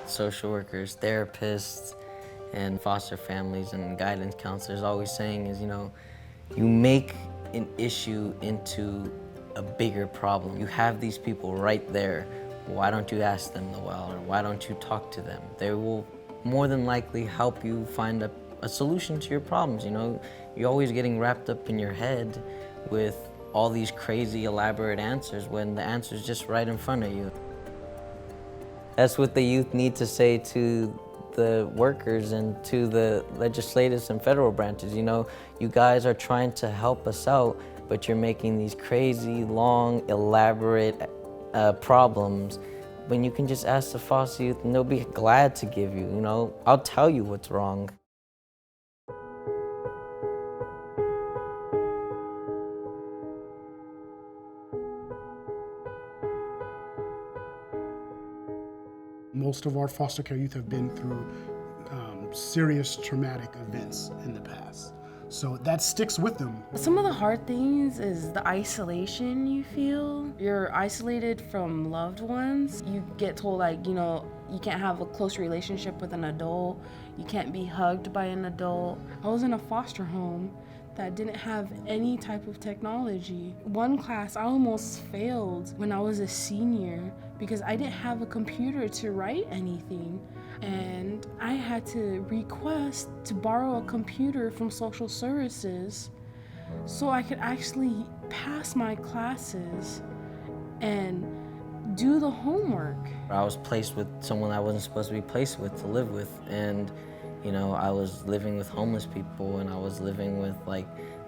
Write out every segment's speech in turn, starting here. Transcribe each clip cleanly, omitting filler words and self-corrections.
social workers, therapists, and foster families and guidance counselors always saying is, you make an issue into a bigger problem. You have these people right there. Why don't you ask them the well, or why don't you talk to them? They will more than likely help you find a solution to your problems. You're always getting wrapped up in your head with all these crazy elaborate answers when the answer is just right in front of you. That's what the youth need to say to the workers and to the legislatives and federal branches. You guys are trying to help us out, but you're making these crazy, long, elaborate problems when you can just ask the foster youth and they'll be glad to give you, I'll tell you what's wrong. Most of our foster care youth have been through serious traumatic events in the past. So that sticks with them. Some of the hard things is the isolation you feel. You're isolated from loved ones. You get told you can't have a close relationship with an adult. You can't be hugged by an adult. I was in a foster home that didn't have any type of technology. One class I almost failed when I was a senior because I didn't have a computer to write anything. And I had to request to borrow a computer from social services so I could actually pass my classes and do the homework. I was placed with someone I wasn't supposed to be placed with, to live with, and I was living with homeless people, and I was living with a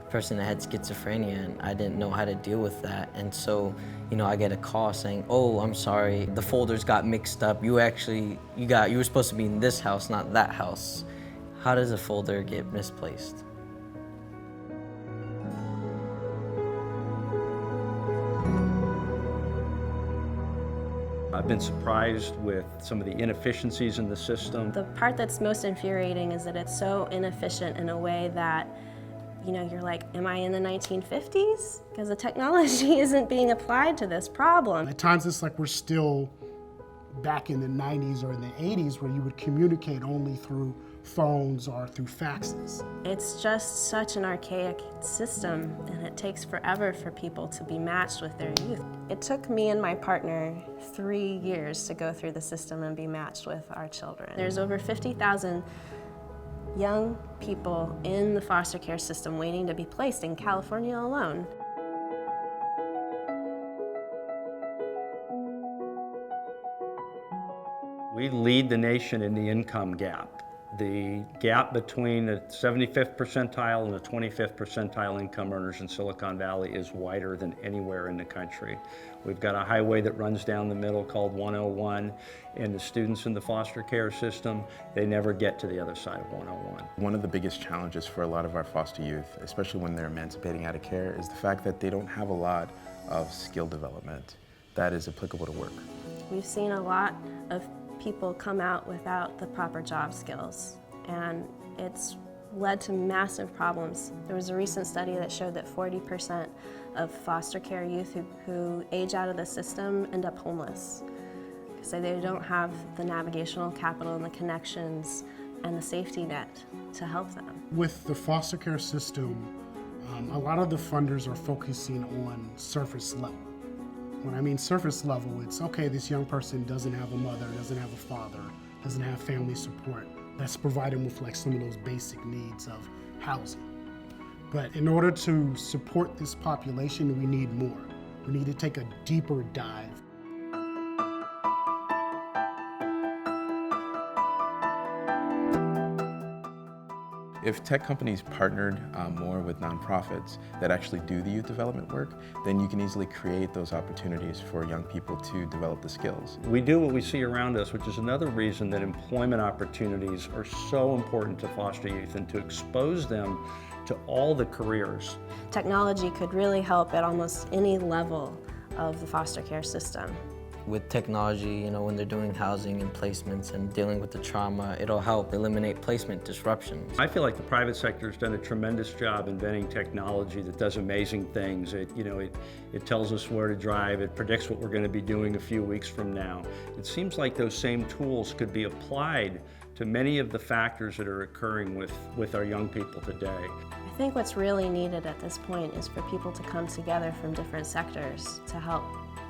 person that had schizophrenia, and I didn't know how to deal with that. And so, I get a call saying, "Oh, I'm sorry, the folders got mixed up. You were supposed to be in this house, not that house." How does a folder get misplaced? I've been surprised with some of the inefficiencies in the system. The part that's most infuriating is that it's so inefficient in a way that you're like, am I in the 1950s? Because the technology isn't being applied to this problem. At times it's like we're still back in the 90s or in the 80s where you would communicate only through phones or through faxes. It's just such an archaic system, and it takes forever for people to be matched with their youth. It took me and my partner 3 years to go through the system and be matched with our children. There's over 50,000 young people in the foster care system waiting to be placed in California alone. We lead the nation in the income gap. The gap between the 75th percentile and the 25th percentile income earners in Silicon Valley is wider than anywhere in the country. We've got a highway that runs down the middle called 101, and the students in the foster care system, they never get to the other side of 101. One of the biggest challenges for a lot of our foster youth, especially when they're emancipating out of care, is the fact that they don't have a lot of skill development that is applicable to work. We've seen a lot of people come out without the proper job skills, and it's led to massive problems. There was a recent study that showed that 40% of foster care youth who age out of the system end up homeless because they don't have the navigational capital and the connections and the safety net to help them. With the foster care system, a lot of the funders are focusing on surface level. When I mean surface level, it's okay, this young person doesn't have a mother, doesn't have a father, doesn't have family support. Let's provide them with some of those basic needs of housing. But in order to support this population, we need more. We need to take a deeper dive. If tech companies partnered more with nonprofits that actually do the youth development work, then you can easily create those opportunities for young people to develop the skills. We do what we see around us, which is another reason that employment opportunities are so important to foster youth and to expose them to all the careers. Technology could really help at almost any level of the foster care system. with technology, you know, when they're doing housing and placements and dealing with the trauma, it'll help eliminate placement disruptions. I feel like the private sector has done a tremendous job inventing technology that does amazing things. It tells us where to drive. It predicts what we're going to be doing a few weeks from now. It seems like those same tools could be applied to many of the factors that are occurring with our young people today. I think what's really needed at this point is for people to come together from different sectors to help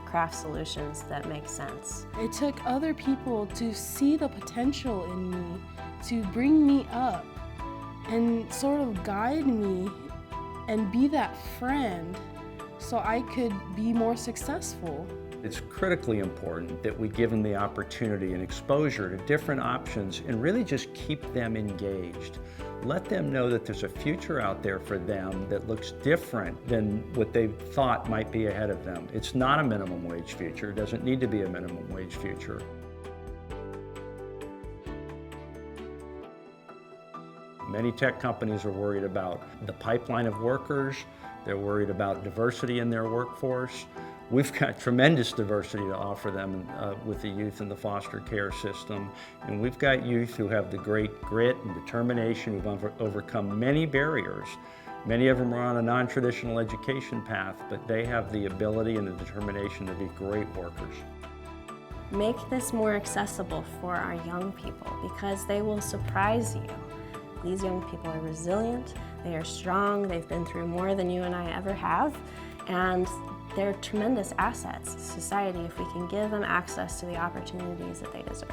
craft solutions that make sense. It took other people to see the potential in me, to bring me up and sort of guide me and be that friend so I could be more successful. It's critically important that we give them the opportunity and exposure to different options and really just keep them engaged. Let them know that there's a future out there for them that looks different than what they thought might be ahead of them. It's not a minimum wage future. It doesn't need to be a minimum wage future. Many tech companies are worried about the pipeline of workers. They're worried about diversity in their workforce. We've got tremendous diversity to offer them with the youth in the foster care system. And we've got youth who have the great grit and determination, who've overcome many barriers. Many of them are on a non-traditional education path, but they have the ability and the determination to be great workers. Make this more accessible for our young people because they will surprise you. These young people are resilient, they are strong, they've been through more than you and I ever have, and they're tremendous assets to society if we can give them access to the opportunities that they deserve.